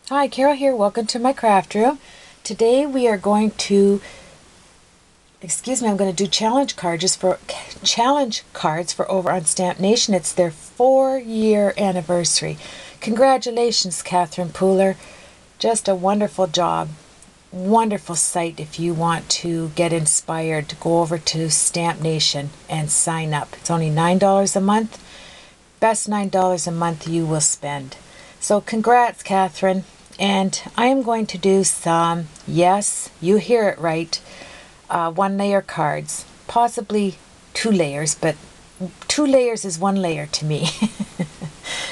Hi, Carol here. Welcome to my craft room. Today we are going to, I'm going to do challenge cards for over on Stamp Nation. It's their 4-year anniversary. Congratulations, Catherine Pooler. Just a wonderful job. Wonderful site if you want to get inspired to go over to Stamp Nation and sign up. It's only $9 a month. Best $9 a month you will spend. So congrats, Catherine. And I am going to do some, yes, you hear it right, 1-layer cards. Possibly 2 layers, but 2 layers is 1 layer to me.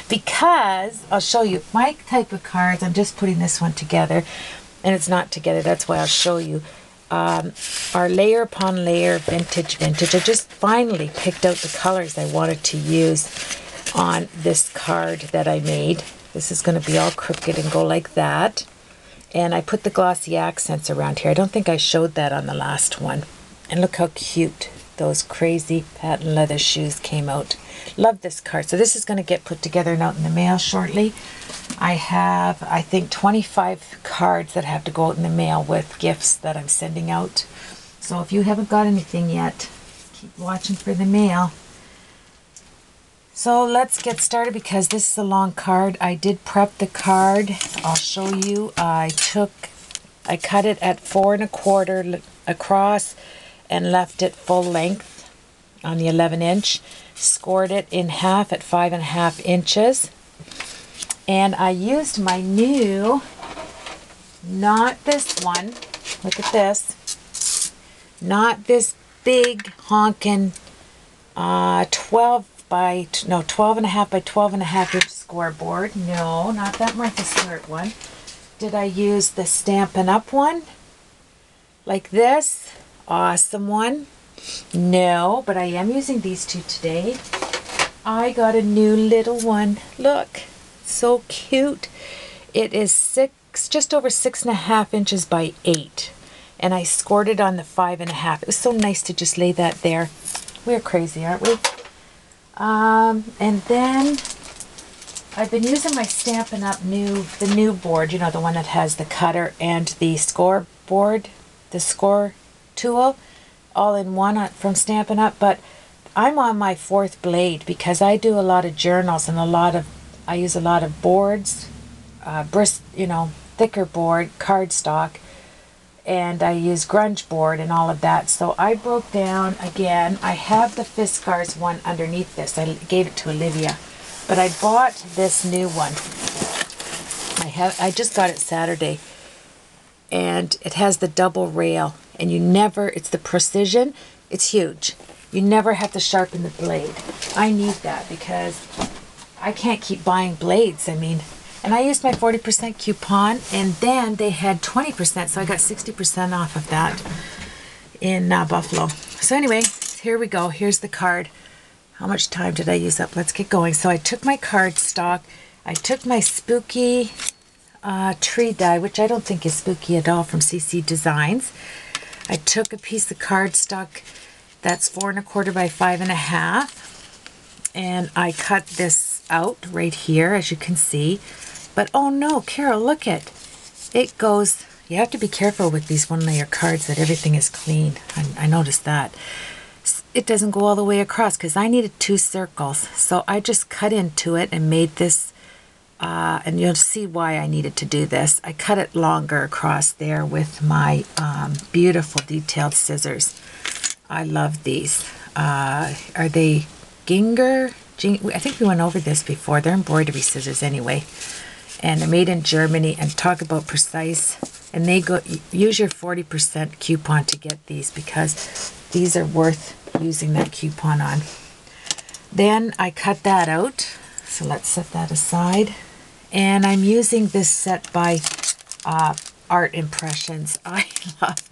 Because, I'll show you, my type of cards, I'm just putting this one together, and it's not together, that's why I'll show you, are layer upon layer, vintage. I just finally picked out the colors I wanted to use on this card that I made. This is going to be all crooked and go like that. And I put the glossy accents around here. I don't think I showed that on the last one. And look how cute those crazy patent leather shoes came out. Love this card. So this is going to get put together and out in the mail shortly. I have, I think, 25 cards that have to go out in the mail with gifts that I'm sending out. So if you haven't got anything yet, keep watching for the mail. So let's get started because this is a long card. I did prep the card. I'll show you. I cut it at 4 1/4 across and left it full length on the 11-inch. Scored it in half at 5.5 inches. And I used my new, not this one, look at this, not this big honkin' 12 and a half by 12.5 inch scoreboard. No, not that Martha Stewart one. Did I use the Stampin' Up one? Like this? Awesome one. No, but I am using these two today. I got a new little one. Look, so cute. It is just over 6.5 inches by 8. And I scored it on the 5.5. It was so nice to just lay that there. We're crazy, aren't we? And then I've been using my Stampin' Up! The new board, you know, the one that has the cutter and the score board, the score tool, all in one from Stampin' Up! But I'm on my 4th blade because I do a lot of journals and I use a lot of boards, thicker board, cardstock, and I use grunge board and all of that. So I broke down again. I have the Fiskars one underneath this. I gave it to Olivia, but I bought this new one. I just got it Saturday, and it has the double rail, and it's the precision. It's huge. You never have to sharpen the blade. I need that because I can't keep buying blades. I mean, and I used my 40% coupon, and then they had 20%, so I got 60% off of that in Buffalo. So anyway, here we go. Here's the card. How much time did I use up? Let's get going. So I took my cardstock. I took my spooky tree die, which I don't think is spooky at all, from CC Designs. I took a piece of cardstock that's 4 1/4 by 5.5, and I cut this out right here, as you can see. But oh no, Carol, look it goes, you have to be careful with these 1-layer cards that everything is clean. I noticed that. It doesn't go all the way across because I needed 2 circles. So I just cut into it and made this, and you'll see why I needed to do this. I cut it longer across there with my beautiful detailed scissors. I love these. Are they Ginger? I think we went over this before. They're embroidery scissors anyway. And they're made in Germany, and talk about precise. And use your 40% coupon to get these because these are worth using that coupon on. Then I cut that out. So let's set that aside. And I'm using this set by Art Impressions. I love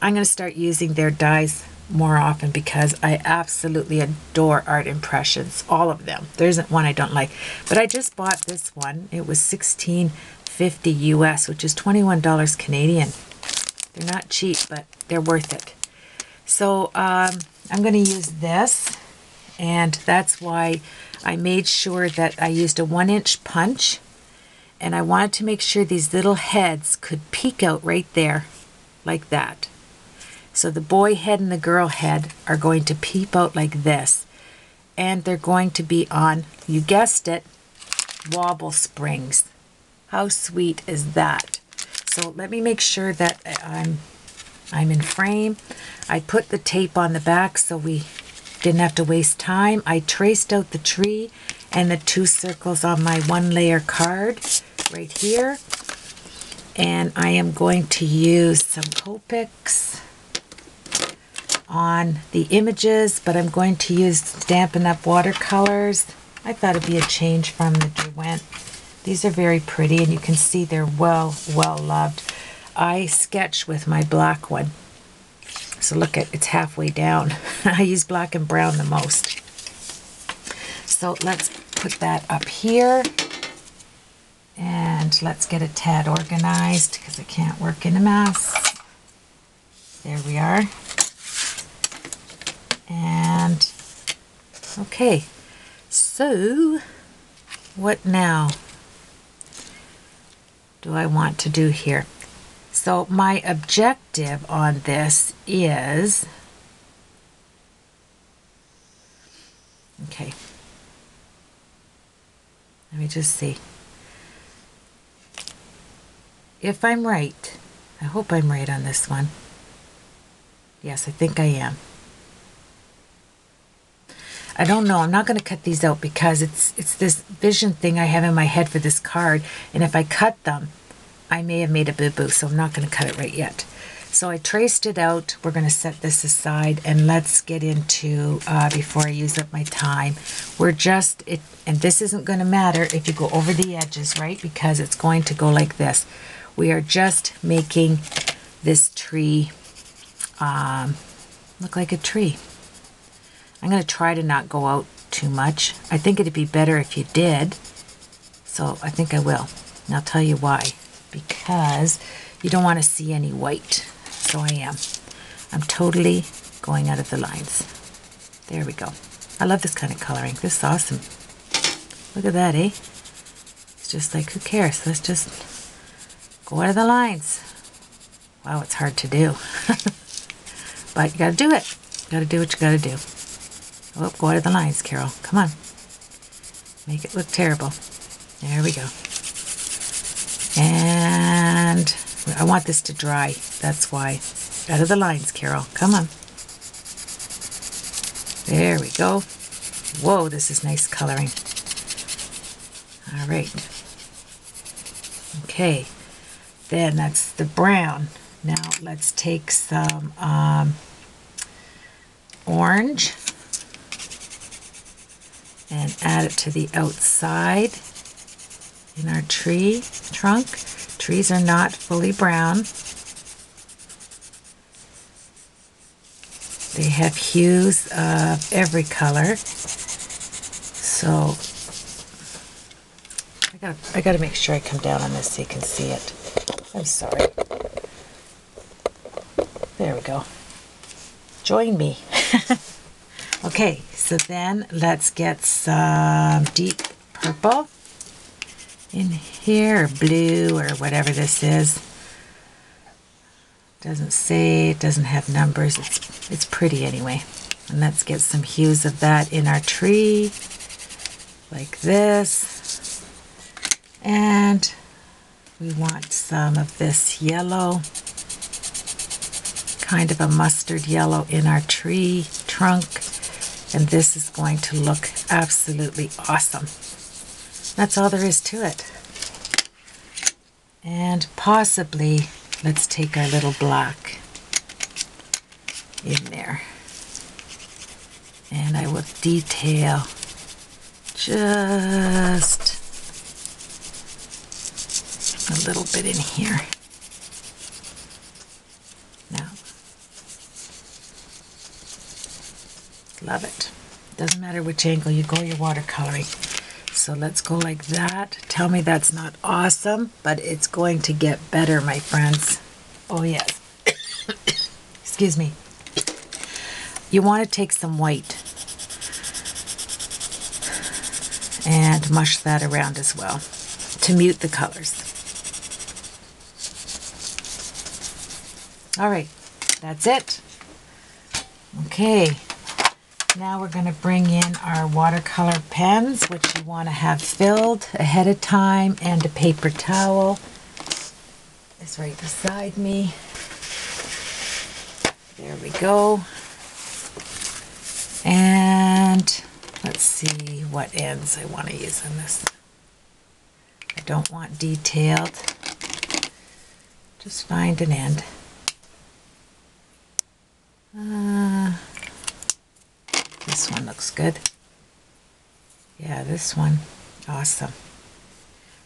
I'm going to start using their dies more often because I absolutely adore Art Impressions, all of them. There isn't one I don't like. But I just bought this one. It was $16.50 US, which is $21 Canadian. They're not cheap, but they're worth it. So I'm going to use this, and that's why I made sure that I used a 1-inch punch And I wanted to make sure these little heads could peek out right there, like that. So the boy head and the girl head are going to peep out like this. And they're going to be on, you guessed it, wobble springs. How sweet is that? So let me make sure that I'm in frame. I put the tape on the back so we didn't have to waste time. I traced out the tree and the 2 circles on my 1-layer card right here. And I am going to use some Copics on the images, but I'm going to use Stampin' Up! Watercolors. I thought it'd be a change from the Derwent. These are very pretty, and you can see they're well loved. I sketch with my black one. So look at, it's halfway down. I use black and brown the most. So let's put that up here. And let's get a tad organized because I can't work in a mess. There we are. And okay, so what now do I want to do here? So my objective on this is, okay, let me just see. If I'm right, I hope I'm right on this one. Yes, I think I am. I don't know. I'm not going to cut these out because it's this vision thing I have in my head for this card. And if I cut them, I may have made a boo-boo. So I'm not going to cut it right yet. So I traced it out. We're going to set this aside. And let's get into, before I use up my time, we're just, and this isn't going to matter if you go over the edges, right? Because it's going to go like this. We are just making this tree look like a tree. I'm going to try to not go out too much. I think it'd be better if you did. So I think I will. And I'll tell you why. Because you don't want to see any white. So I am. I'm totally going out of the lines. There we go. I love this kind of coloring. This is awesome. Look at that, eh? It's just like, who cares? Let's just go out of the lines. Wow, it's hard to do. But you got to do it. You got to do what you got to do. Oh, go out of the lines, Carol. Come on. Make it look terrible. There we go. And I want this to dry. That's why. Out of the lines, Carol. Come on. There we go. Whoa, this is nice coloring. All right. Okay. Then that's the brown. Now let's take some orange and add it to the outside in our tree trunk. Trees are not fully brown. They have hues of every color. So I got to make sure I come down on this so you can see it. I'm sorry. There we go. Join me. Okay, so then let's get some deep purple in here, or blue, or whatever this is. Doesn't say, it doesn't have numbers. It's pretty anyway. And let's get some hues of that in our tree, like this. And we want some of this yellow, kind of a mustard yellow in our tree trunk. And this is going to look absolutely awesome. That's all there is to it. And possibly, let's take our little black in there. And I will detail just a little bit in here. Now, love it. Doesn't matter which angle you go, you're watercoloring. So let's go like that. Tell me that's not awesome, but it's going to get better, my friends. Oh yes. Excuse me. You want to take some white and mush that around as well. to mute the colors. All right, that's it. Okay, now we're going to bring in our watercolor pens, which you want to have filled ahead of time, and a paper towel is right beside me. There we go. And let's see what ends I want to use on this. I don't want detailed. Just find an end. This one looks good. Yeah, this one. Awesome.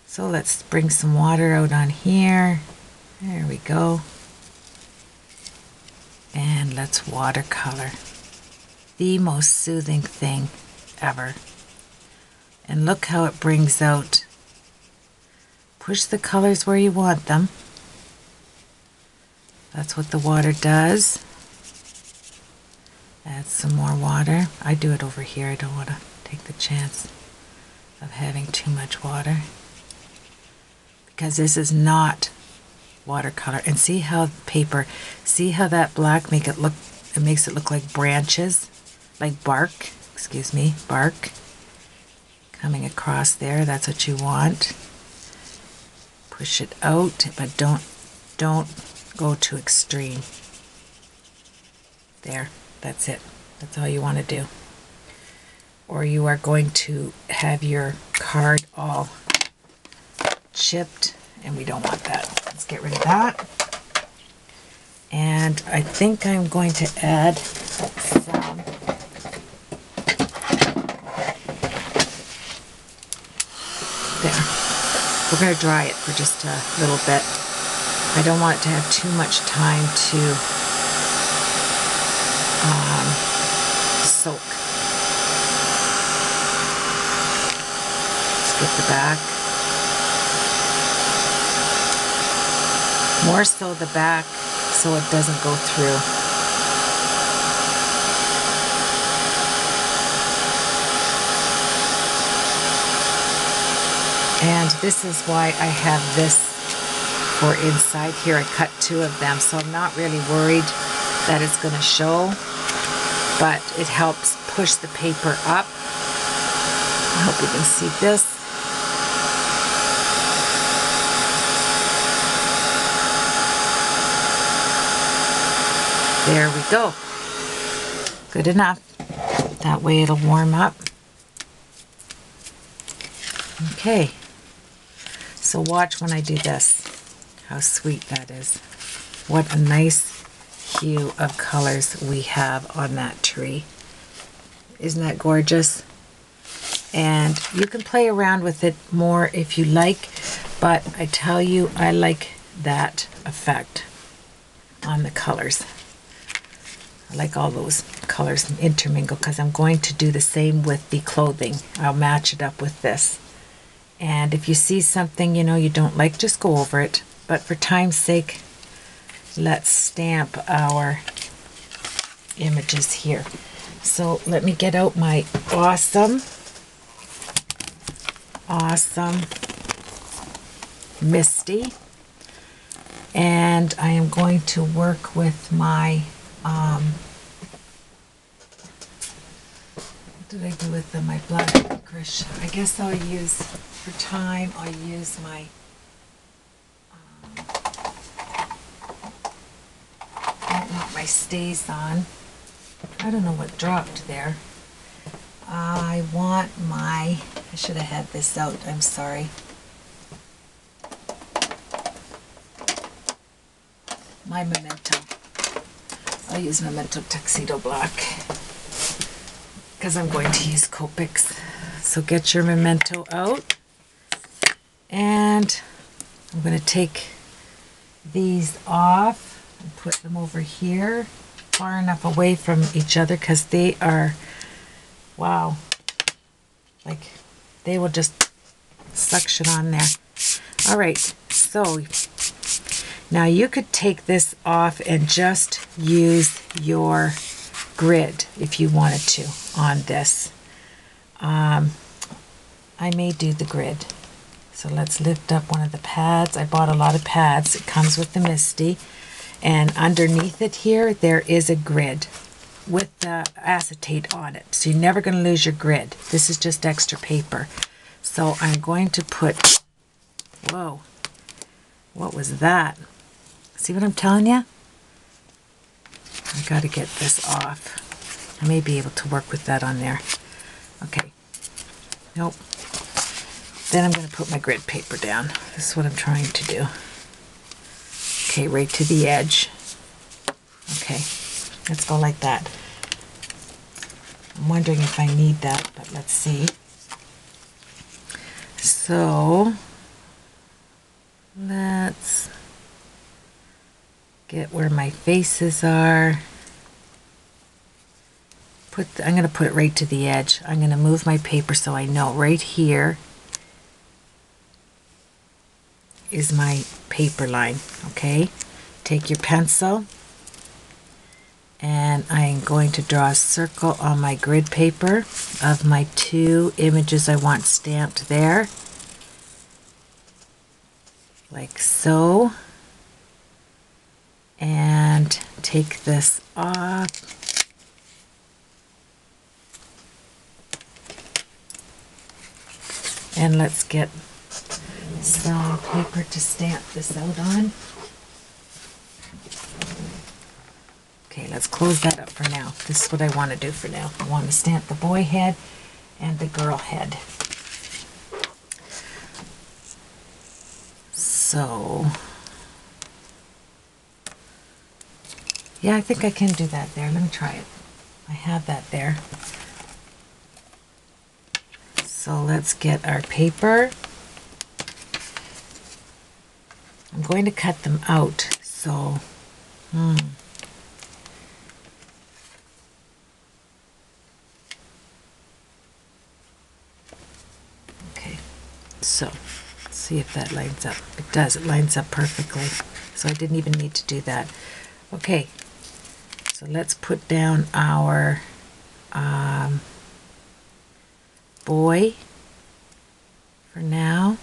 So let's bring some water out on here. There we go. And let's watercolor. The most soothing thing ever. And look how it brings out. Push the colors where you want them. That's what the water does. Add some more water. I do it over here. I don't want to take the chance of having too much water, because this is not watercolor. And see how paper, see how that black makes it look like branches, like bark, excuse me, bark coming across there. That's what you want. Push it out, but don't go too extreme. There, that's it. That's all you want to do. Or you are going to have your card all chipped, and we don't want that. Let's get rid of that. And I think I'm going to add some there. We're going to dry it for just a little bit. I don't want it to have too much time to soak. Let's get the back. More so the back, so it doesn't go through. And this is why I have this for inside here. I cut 2 of them, so I'm not really worried that it's going to show, but it helps push the paper up. I hope you can see this. There we go. Good enough. That way it'll warm up. Okay. So watch when I do this. How sweet that is. What a nice hue of colors we have on that tree. Isn't that gorgeous? And you can play around with it more if you like, but I tell you, I like that effect on the colors. I like all those colors intermingle, because I'm going to do the same with the clothing. I'll match it up with this. And if you see something, you know, you don't like, just go over it. But for time's sake, let's stamp our images here. So let me get out my awesome Misty. And I am going to work with my what did I do with them? My black licorice. I guess I'll use, for time, I'll use my I don't want my stays on. I don't know what dropped there. I want my, I should have had this out, I'm sorry. My Memento. I'll use Memento Tuxedo Black, because I'm going to use Copics. So get your Memento out. And I'm going to take these off and put them over here, far enough away from each other, because they are, wow, like they will just suction on there. All right, so now you could take this off and just use your grid if you wanted to on this. I may do the grid. So So let's lift up one of the pads. I bought a lot of pads. It comes with the Misty. And underneath it here, there is a grid with the acetate on it. So you're never going to lose your grid. This is just extra paper. So I'm going to put, whoa, what was that? See what I'm telling you? I got to get this off. I may be able to work with that on there. Okay. Nope. Then I'm going to put my grid paper down. This is what I'm trying to do. Okay, right to the edge. Okay, let's go like that. I'm wondering if I need that, but let's see. So, let's get where my faces are. I'm going to put it right to the edge. I'm going to move my paper so I know right here is my paper line. Okay, take your pencil and I'm going to draw a circle on my grid paper of my 2 images I want stamped there, like so, and take this off. And let's get some paper to stamp this out on. Okay, let's close that up for now. This is what I want to do for now. I want to stamp the boy head and the girl head. So, yeah, I think I can do that there. Let me try it. I have that there. So let's get our paper. I'm going to cut them out, so, Okay, so, let's see if that lines up. It does, it lines up perfectly. So I didn't even need to do that. Okay, so let's put down our boy for now.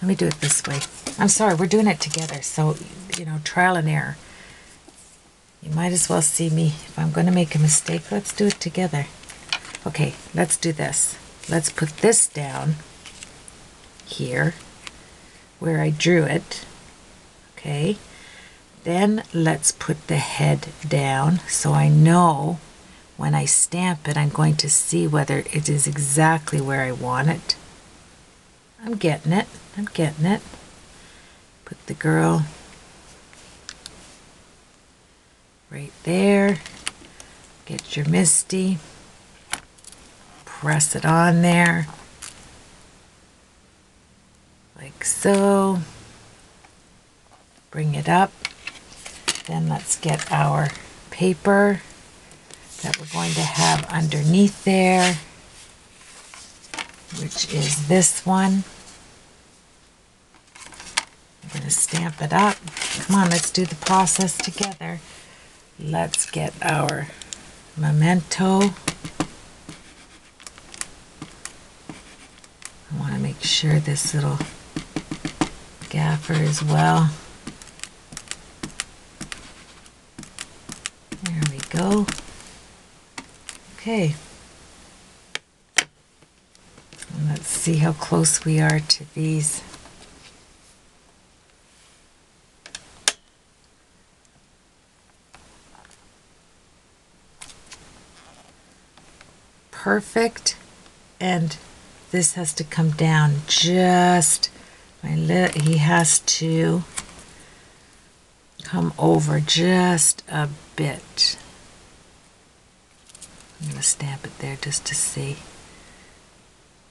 Let me do it this way. I'm sorry, we're doing it together, so, you know, trial and error. You might as well see me. If I'm going to make a mistake, let's do it together. Okay, let's do this. Let's put this down here where I drew it. Okay, then let's put the head down so I know when I stamp it, I'm going to see whether it is exactly where I want it. I'm getting it. I'm getting it. Put the girl right there. Get your Misty. Press it on there. Like so. Bring it up. Then let's get our paper that we're going to have underneath there, which is this one. I'm going to stamp it up. Come on, let's do the process together. Let's get our memento. I want to make sure this little gaffer as well. There we go. Okay. And let's see how close we are to these. Perfect. And this has to come down just he has to come over just a bit. I'm going to stamp it there just to see.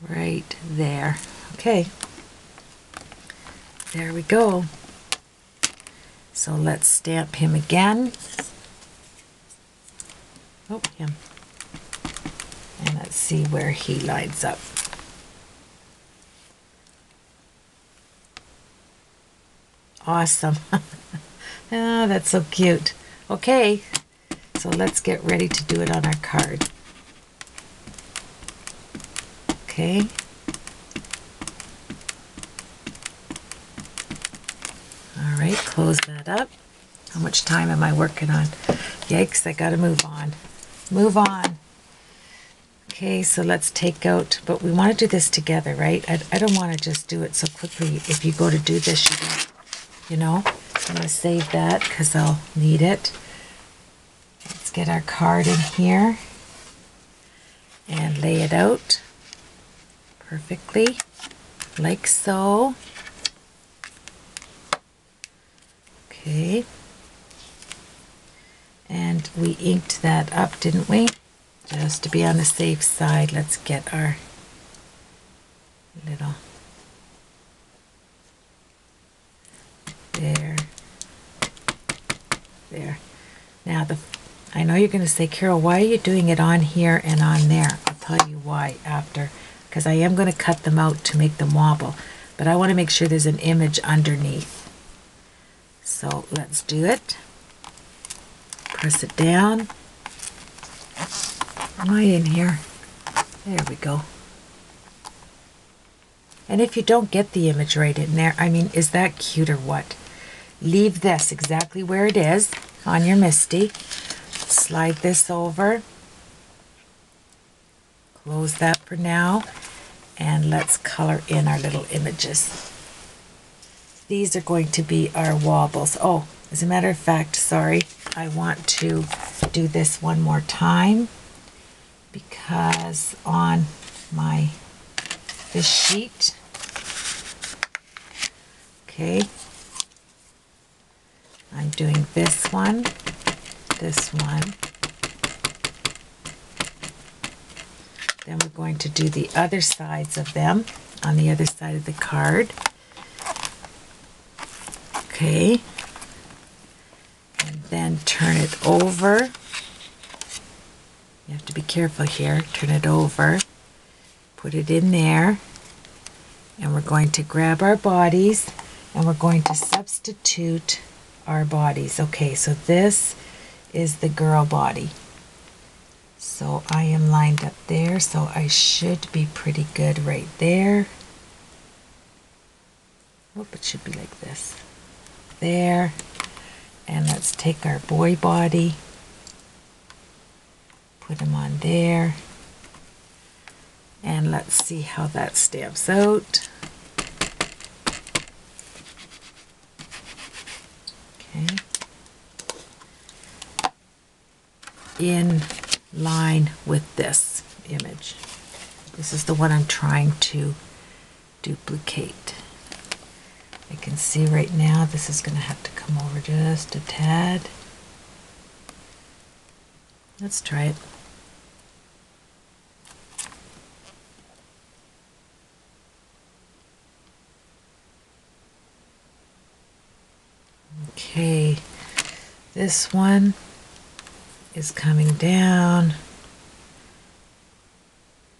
Right there. Okay. There we go. So let's stamp him again. Oh, him. And let's see where he lines up. Awesome. Ah, that's so cute. Okay, so let's get ready to do it on our card. Okay, close that up. How much time am I working on? Yikes, I gotta move on. Move on. Okay, so let's take out, but we want to do this together, right? I don't want to just do it so quickly. If you go to do this, you don't, you know? I'm going to save that because I'll need it. Let's get our card in here and lay it out perfectly, like so. Okay. And we inked that up, didn't we? Just to be on the safe side, let's get our little, there. Now, I know you're going to say, Carol, why are you doing it on here and on there? I'll tell you why after, because I am going to cut them out to make them wobble, but I want to make sure there's an image underneath. So let's do it. Press it down. Am I in here? There we go. And if you don't get the image right in there, I mean, is that cute or what? Leave this exactly where it is on your MISTI. Slide this over. Close that for now. And let's color in our little images. These are going to be our wobbles. Oh, as a matter of fact, sorry, I want to do this one more time because on this sheet, okay, I'm doing this one, then we're going to do the other sides of them on the other side of the card. Okay, and then turn it over. You have to be careful here. Turn it over, put it in there, and we're going to grab our bodies and we're going to substitute our bodies. Okay, so this is the girl body. So I am lined up there, so I should be pretty good right there. Oh, it should be like this. There. And let's take our boy body, put him on there, and let's see how that stamps out. Okay. In line with this image. This is the one I'm trying to duplicate. I can see right now this is going to have to come over just a tad. Let's try it. Okay, this one is coming down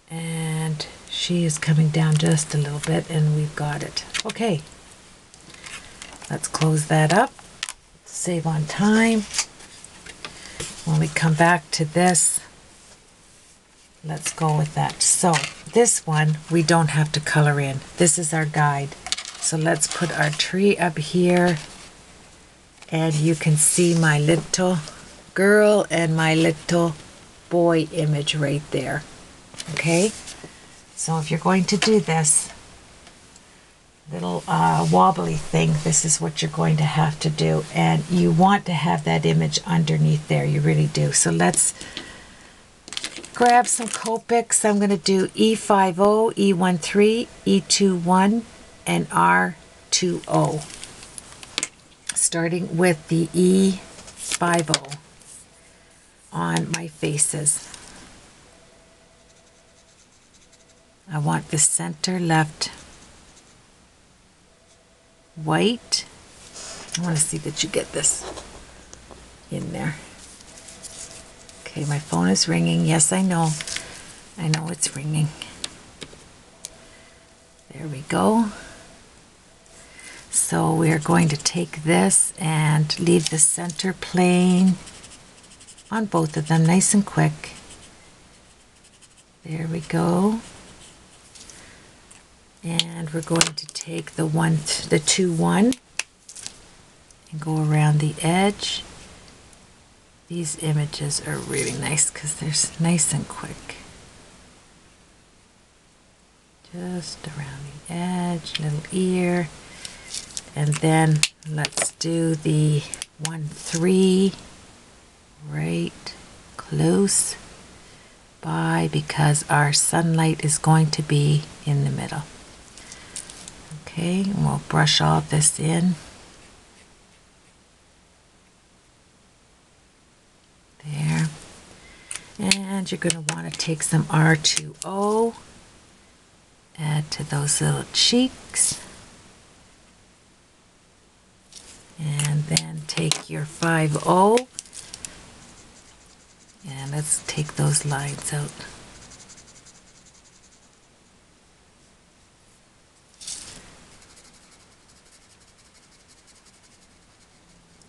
and she is coming down just a little bit and we've got it. Okay, let's close that up, save on time. When we come back to this, let's go with that. So this one we don't have to color in. This is our guide. So let's put our tree up here and you can see my little girl and my little boy image right there. Okay, so if you're going to do this little wobbly thing, this is what you're going to have to do, and you want to have that image underneath there, you really do. So let's grab some Copics. I'm going to do E50, E13, E21, and R20, starting with the E50 on my faces. I want the center left white. I want to see that you get this in there. Okay, my phone is ringing. Yes, I know. I know it's ringing. There we go. So we're going to take this and leave the center plain on both of them, nice and quick. There we go. And we're going to take the 2-1 and go around the edge. These images are really nice because they're nice and quick. Just around the edge, little ear. And then let's do the 1-3 right close by, because our sunlight is going to be in the middle. Okay, and we'll brush all this in. There. And you're going to want to take some R2O, add to those little cheeks, and then take your 5O, and let's take those lines out.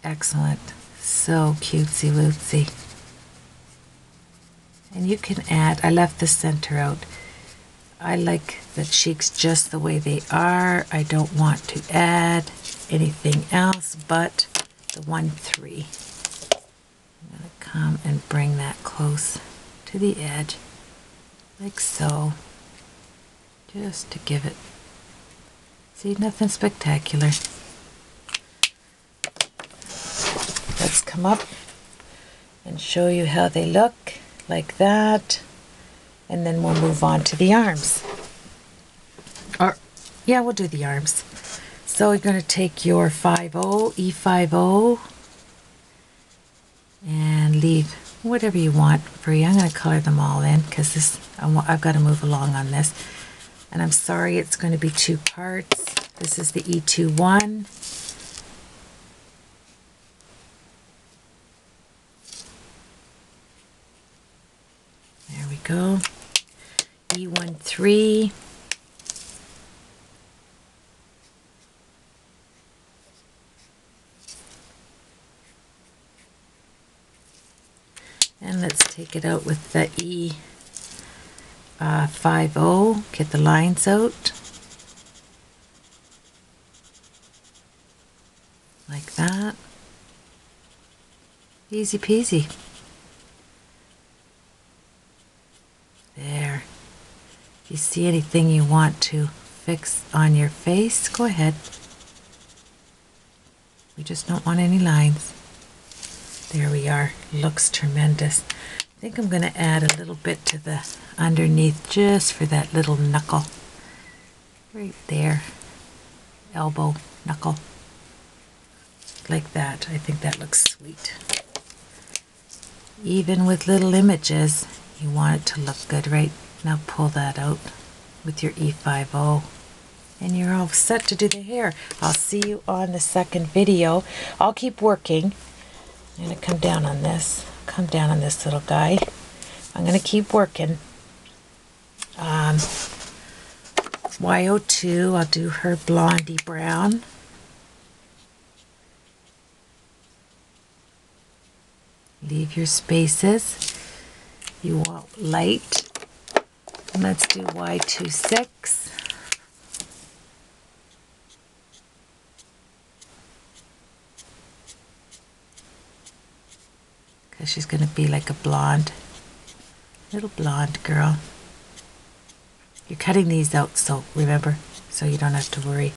Excellent. So cutesy wootsy. And you can add, I left the center out. I like the cheeks just the way they are. I don't want to add anything else but the 1-3. I'm going to come and bring that close to the edge, like so, just to give it, see, nothing spectacular. Let's come up and show you how they look, like that, and then we'll move on to the arms. Or, yeah, we'll do the arms. So you're going to take your 5-0, E5-0, and leave whatever you want free. I'm going to color them all in because this I've got to move along on this. And I'm sorry, it's going to be 2 parts. This is the E2-1. There we go. E1-3. And let's take it out with the E5-0. Get the lines out. Like that. Easy peasy. There. If you see anything you want to fix on your face, go ahead. We just don't want any lines. There we are. Looks tremendous. I think I'm going to add a little bit to the underneath just for that little knuckle. Right there. Elbow, knuckle. Like that. I think that looks sweet. Even with little images, you want it to look good, right? Now pull that out with your E5-0. And you're all set to do the hair. I'll see you on the second video. I'll keep working. I'm going to come down on this. Come down on this little guy. I'm going to keep working. Y02, I'll do her blondie brown. Leave your spaces. You want light. And let's do Y26. Because she's going to be like a blonde, little blonde girl. You're cutting these out, so remember, so you don't have to worry.